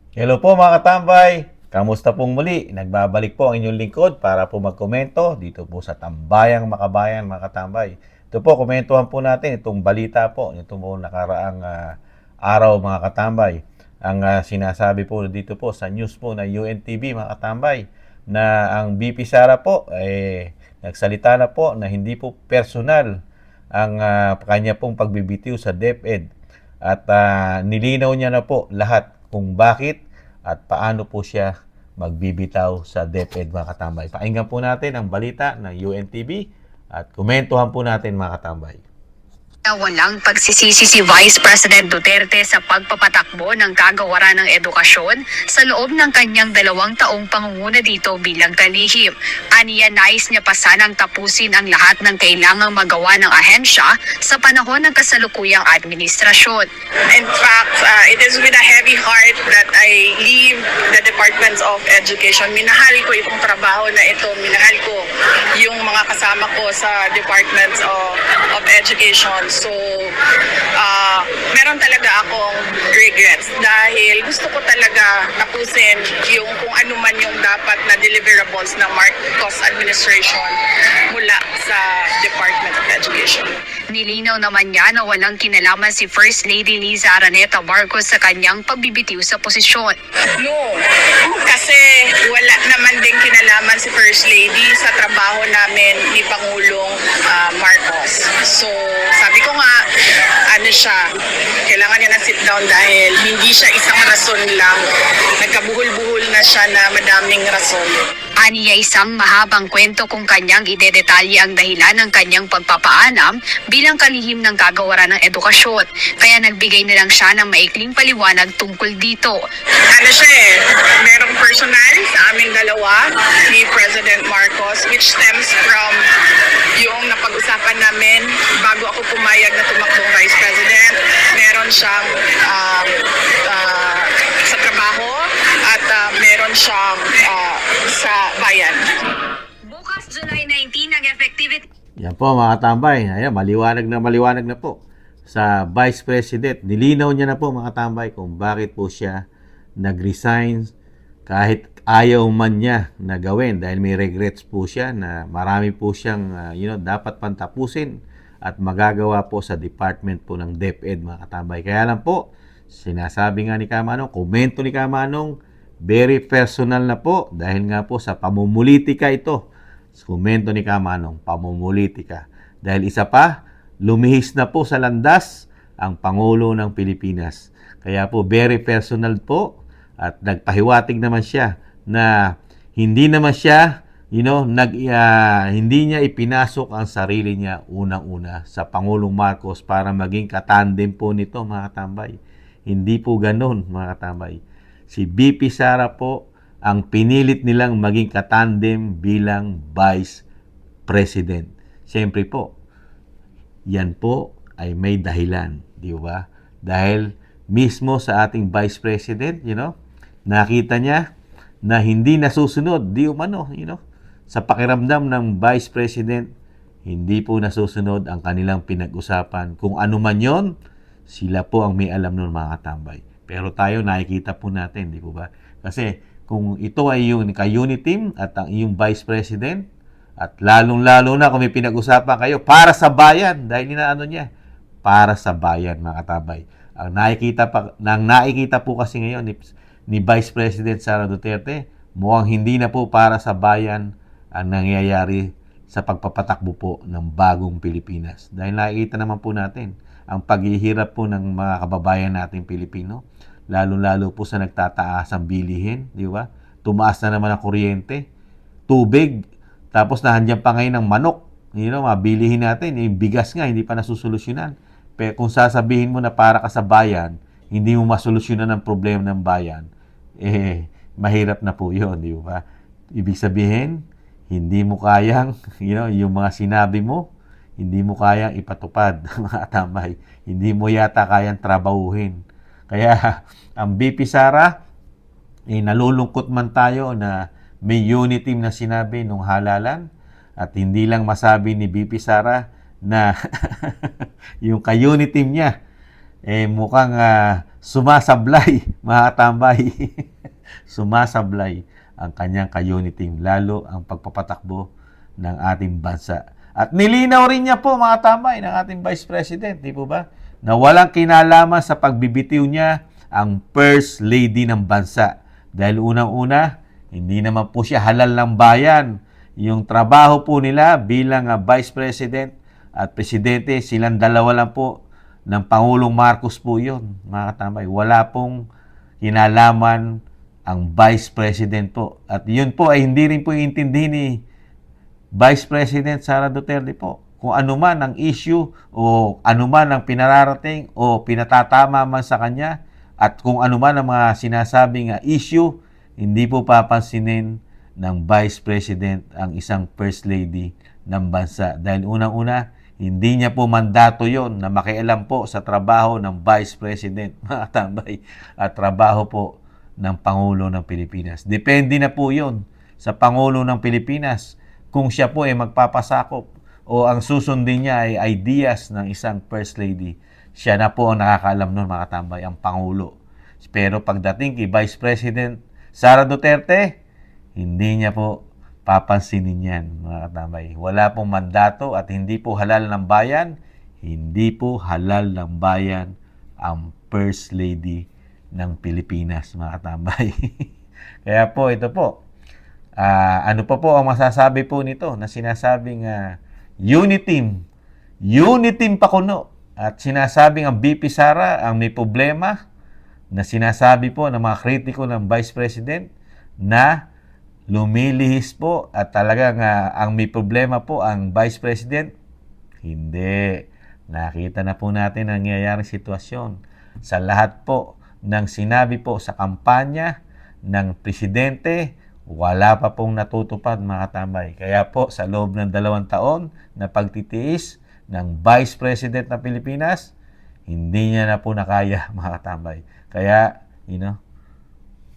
Hello po mga katambay! Kamusta pong muli? Nagbabalik po ang inyong lingkod para po magkomento dito po sa Tambayang Makabayan mga katambay. Ito po, komentuhan po natin itong balita po, itong po nakaraang araw mga katambay. Ang sinasabi po dito po sa news po na UNTV mga katambay na ang BP Sara po nagsalita na po na hindi po personal ang kanya pong pagbibitiw sa DepEd at nilinaw niya na po lahat kung bakit at paano po siya magbibitaw sa DepEd mga katambay. Pakinggan po natin ang balita ng UNTV at komentuhan po natin mga katambay. Walang pagsisisi si Vice President Duterte sa pagpapatakbo ng kagawaran ng edukasyon sa loob ng kanyang 2 taong pangunguna dito bilang kalihim. Aniya nais niya pa sanang tapusin ang lahat ng kailangang magawa ng ahensya sa panahon ng kasalukuyang administrasyon. In fact, it is with a heavy heart that I leave the Department of Education. Minahal ko itong trabaho na ito. Minahal ko yung mga kasama ko sa Department of Education. So, meron talaga akong regrets dahil gusto ko talaga tapusin yung kung ano man yung dapat na deliverables ng Marcos administration mula sa Department of Education. Nilinaw naman niya na walang kinalaman si First Lady Liza Araneta Marcos sa kanyang pagbibitiw sa posisyon. No, kasi wala naman din kinalaman si First Lady sa trabaho namin ni Pangulong Marcos. So, sabi ko nga, kailangan niya na sit down dahil hindi siya isang rason lang. Nagkabuhol-buhol na siya na madaming rason. Aniya isang mahabang kwento kung kanyang idedetalye ang dahilan ng kanyang pagpapaalam bilang kalihim ng kagawaran ng edukasyon. Kaya nagbigay na lang siya ng maikling paliwanag tungkol dito. Merong personal sa aming dalawa ni President Marcos which stems from yung napag-usapan namin bago ako pumayag na tumakbong Vice President. Meron siyang sa trabaho at meron siyang sa bayan. Bukas July 19 ang effectivity. Yan po mga katambay. Ayan, maliwanag na po sa Vice President. Nilinaw niya na po mga katambay kung bakit po siya nag-resign kahit ayaw man niya na gawin dahil may regrets po siya na marami po siyang dapat pantapusin at magagawa po sa department po ng DepEd mga katambay. Kaya lang po, sinasabi nga ni Kamanong, komento ni Kamanong, very personal na po dahil nga po sa pamumulitika ito. Komento ni Kamanong, pamumulitika. Dahil isa pa, lumihis na po sa landas ang Pangulo ng Pilipinas. Kaya po, very personal po at nagpahiwatig naman siya na hindi naman siya, hindi niya ipinasok ang sarili niya unang-una sa Pangulong Marcos para maging katandem po nito mga katambay. Hindi po ganun mga katambay. Si BP Sara po ang pinilit nilang maging katandem bilang Vice President. Siyempre po, yan po ay may dahilan, di ba? Dahil mismo sa ating Vice President, nakita niya na hindi nasusunod, di umano, sa pakiramdam ng Vice President, hindi po nasusunod ang kanilang pinag-usapan. Kung ano man yon, sila po ang may alam nun mga katambay. Pero tayo nakikita po natin, di po ba? Kasi kung ito ay yung ka-unit team at ang iyong Vice President, at lalong-lalo na kung may pinag-usapan kayo para sa bayan, dahil inaano niya, para sa bayan mga katabay. Ang nakikita po kasi ngayon ni Vice President Sara Duterte, mukhang hindi na po para sa bayan ang nangyayari sa pagpapatakbo po ng bagong Pilipinas. Dahil nakikita naman po natin ang paghihirap po ng mga kababayan nating Pilipino, lalo-lalo po sa nagtataas ang bilihin, di ba? Tumaas na naman ang kuryente, tubig, tapos nahandyan pa ngayon ng manok. Mabilihin natin, yung bigas nga, hindi pa nasusolusyonan. Pero kung sasabihin mo na para ka sa bayan, hindi mo masolusyonan ang problema ng bayan, mahirap na po yun, di ba? Ibig sabihin, hindi mo kayang, yung mga sinabi mo, hindi mo kayang ipatupad, mga tambay. Hindi mo yata kayang trabahuhin. Kaya, ang BP Sara, nalulungkot man tayo na may unit team na sinabi nung halalan at hindi lang masabi ni BP Sara na yung ka-unit team niya mukhang sumasablay, mga katambay. Sumasablay ang kanyang ka-unit team, lalo ang pagpapatakbo ng ating bansa. At nilinaw rin niya po, mga tambay, ng ating Vice President, di po ba, na walang kinalaman sa pagbibitiw niya ang First Lady ng bansa. Dahil unang-una, hindi naman po siya halal ng bayan. Yung trabaho po nila bilang Vice President at Presidente, silang dalawa lang po ng Pangulong Marcos po yun, mga katambay. Wala pong kinalaman ang Vice President po. At yun po ay hindi rin po iintindihin ni Vice President Sara Duterte po. Kung ano man ang issue o ano man ang pinararating o pinatatama man sa kanya at kung ano man ang mga sinasabing issue, hindi po papansinin ng Vice President ang isang First Lady ng bansa. Dahil unang-una, hindi niya po mandato yon na makialam po sa trabaho ng Vice President, mga tambay, at trabaho po ng Pangulo ng Pilipinas. Depende na po yon sa Pangulo ng Pilipinas kung siya po ay magpapasakop o ang susundin niya ay ideas ng isang First Lady. Siya na po ang nakakaalam nun, mga tambay, ang Pangulo. Pero pagdating kay Vice President Sara Duterte, hindi niya po papansinin yan, mga katambay. Wala pong mandato at hindi po halal ng bayan. Hindi po halal ng bayan ang First Lady ng Pilipinas, mga katambay. Kaya po, ito po. Ano pa po ang masasabi po nito na sinasabing Uniteam pa kuno. At sinasabing ang VP Sara ang may problema na sinasabi po ng mga kritiko ng Vice President na lumilihis po at talagang ang may problema po ang Vice President. Hindi. Nakita na po natin ang nangyayaring sitwasyon. Sa lahat po ng sinabi po sa kampanya ng Presidente, wala pa pong natutupad, mga katambay. Kaya po sa loob ng 2 taon na pagtitiis ng Vice President ng Pilipinas, hindi niya na po nakaya, mga katambay. Kaya,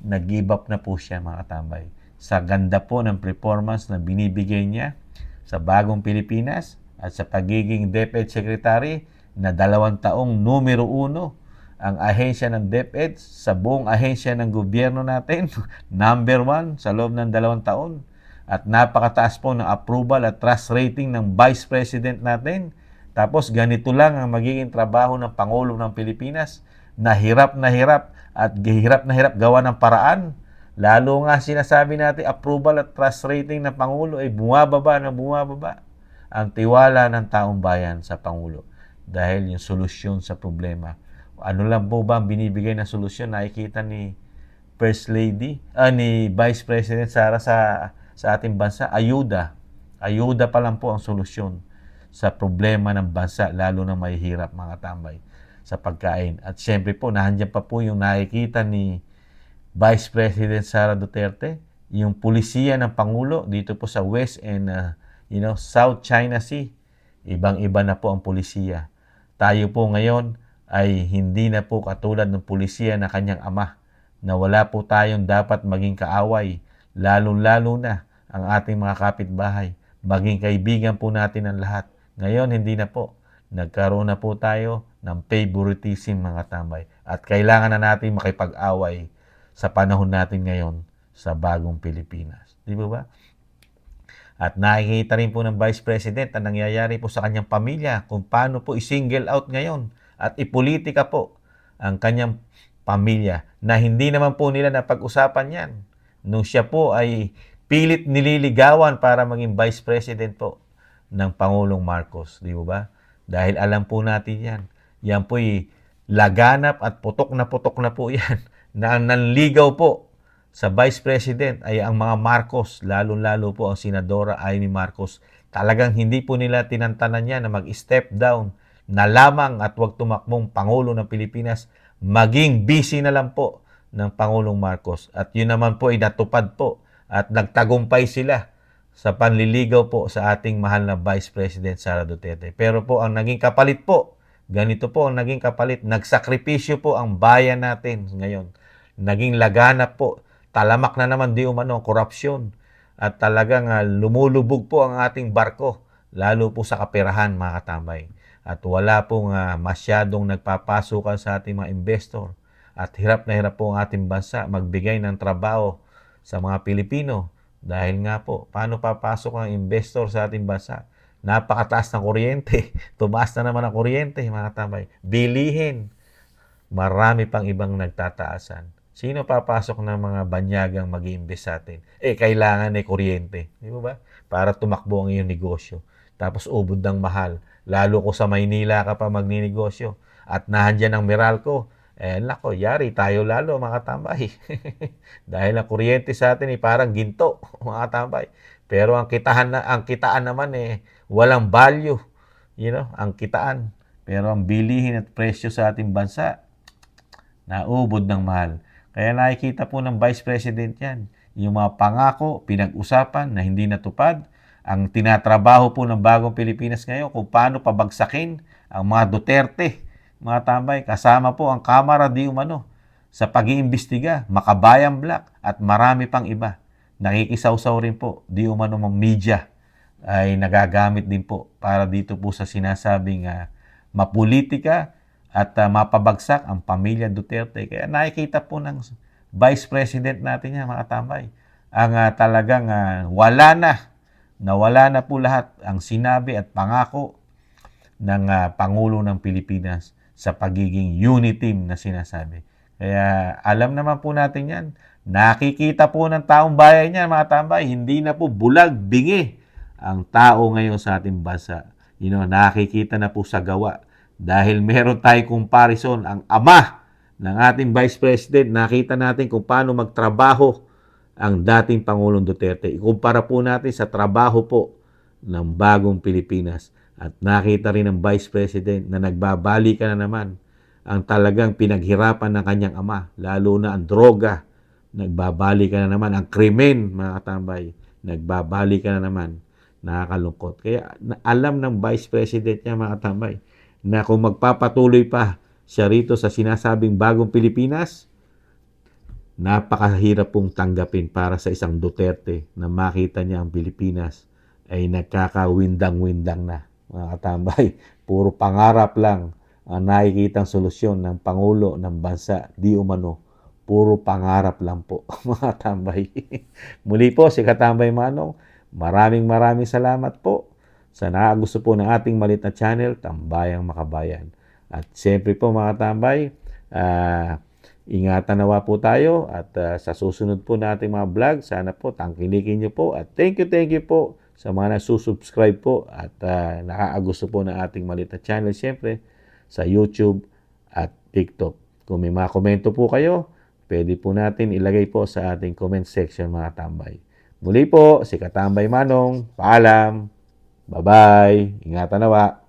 nag-give up na po siya, mga katambay. Sa ganda po ng performance na binibigay niya sa bagong Pilipinas at sa pagiging DepEd Secretary na 2 taong numero 1 ang ahensya ng DepEd sa buong ahensya ng gobyerno natin, number 1 sa loob ng 2 taon. At napakataas po ng approval at trust rating ng Vice President natin. Tapos ganito lang ang magiging trabaho ng Pangulo ng Pilipinas na hirap at hirap na hirap gawa ng paraan. Lalo nga sinasabi natin, approval at trust rating ng Pangulo ay bumababa ang tiwala ng taong bayan sa Pangulo. Dahil yung solusyon sa problema. Ano lang po ba ang binibigay na solusyon? Nakikita ni First Lady, ni Vice President Sara sa ating bansa? Ayuda. Ayuda pa lang po ang solusyon sa problema ng bansa, lalo na mahihirap, mga tambay, sa pagkain. At syempre po, nandiyan pa po yung nakikita ni Vice President Sara Duterte, yung pulisiya ng Pangulo dito po sa West and South China Sea. Ibang-iba na po ang pulisiya. Tayo po ngayon ay hindi na po katulad ng pulisiya na kanyang ama, na wala po tayong dapat maging kaaway, lalo-lalo na ang ating mga kapitbahay. Maging kaibigan po natin ang lahat. Ngayon, hindi na po. Nagkaroon na po tayo ng favoritism, mga tambay. At kailangan na natin makipag-away sa panahon natin ngayon sa bagong Pilipinas. Di ba? At nakikita rin po ng Vice President ang nangyayari po sa kanyang pamilya, kung paano po i-single out ngayon at ipolitika po ang kanyang pamilya na hindi naman po nila napag-usapan yan nung siya po ay pilit nililigawan para maging Vice President po ng Pangulong Marcos. Di ba? Dahil alam po natin yan. Yan po'y laganap at putok na po yan. Na ang nanligaw po sa Vice President ay ang mga Marcos, lalo-lalo po ang Senadora Amy Marcos. Talagang hindi po nila tinantanan niya na mag-step down na lamang at huwag tumakbong Pangulo ng Pilipinas, maging busy na lang po ng Pangulong Marcos. At yun naman po ay natupad po at nagtagumpay sila sa panliligaw po sa ating mahal na Vice President Sara Duterte. Pero po ang naging kapalit po, ganito po ang naging kapalit, nagsakripisyo po ang bayan natin ngayon. Naging laganap po, talamak na naman di umano ang korupsyon at talagang lumulubog po ang ating barko, lalo po sa kaperahan, mga katambay. at wala pong masyadong nagpapasukan sa ating mga investor at hirap na hirap po ang ating bansa magbigay ng trabaho sa mga Pilipino dahil nga po, paano papasok ang investor sa ating bansa? Napakataas ng kuryente. Tumaas na naman ang kuryente, mga tambay. Bilihin. Marami pang ibang nagtataasan. Sino papasok ng mga banyagang mag-iimbest sa atin? Kailangan kuryente. Di ba? Para tumakbo ang iyong negosyo. Tapos ubod ng mahal. Lalo ko sa Maynila ka pa magninegosyo. At nahandyan ang Meralco. Nako, yari tayo lalo mga tambay. Dahil ang kuryente sa atin parang ginto, mga tambay. Pero ang kitaan naman walang value. Ang kitaan. Pero ang bilihin at presyo sa ating bansa, naubod ng mahal. Kaya nakikita po ng Vice President yan. Yung mga pangako, pinag-usapan na hindi natupad. Ang tinatrabaho po ng Bagong Pilipinas ngayon kung paano pabagsakin ang mga Duterte, mga tambay, kasama po ang Kamara di umano sa pag-iimbestiga, Makabayan Black at marami pang iba. Nakikisawsaw rin po, di umano mga media ay nagagamit din po para dito po sa sinasabing mapolitika at mapabagsak ang pamilya Duterte. Kaya nakikita po ng Vice President natin yan, mga tambay, ang talagang nawala na po lahat ang sinabi at pangako ng Pangulo ng Pilipinas sa pagiging unity team na sinasabi. Kaya alam naman po natin yan. Nakikita po ng taong bayan yan, mga tambay. Hindi na po bulag, bingi ang tao ngayon sa ating bansa. Nakikita na po sa gawa. Dahil meron tayong comparison, ang ama ng ating Vice President, nakita natin kung paano magtrabaho ang dating Pangulong Duterte. Ikumpara po natin sa trabaho po ng Bagong Pilipinas. At nakita rin ng Vice President na nagbabalikan na naman ang talagang pinaghirapan ng kanyang ama. Lalo na ang droga. Nagbabalikan na naman ang krimen, mga tambay. Nagbabalikan na naman. Nakakalungkot. Kaya alam ng Vice President niya, mga tambay, na kung magpapatuloy pa siya rito sa sinasabing Bagong Pilipinas, napakahirap pong tanggapin para sa isang Duterte na makita niya ang Pilipinas ay nagkakawindang-windang na, mga katambay. Puro pangarap lang ang nakikitang solusyon ng Pangulo ng bansa, di umano. Puro pangarap lang po, mga tambay. Muli po, si Katambay Manong, maraming salamat po sa nakagusto po ng ating maliit na channel, Tambayang Makabayan. At siyempre po, mga tambay, ingatan nawa po tayo at sa susunod po nating mga vlog, sana po tangkilikin nyo po at thank you po sa mga nagsusubscribe po at nakakagusto po ng ating maliit na channel, siyempre sa YouTube at TikTok. Kung may mga komento po kayo, pwede po natin ilagay po sa ating comment section, mga tambay. Muli po, si Katambay Manong, paalam, bye-bye, ingatan nawa.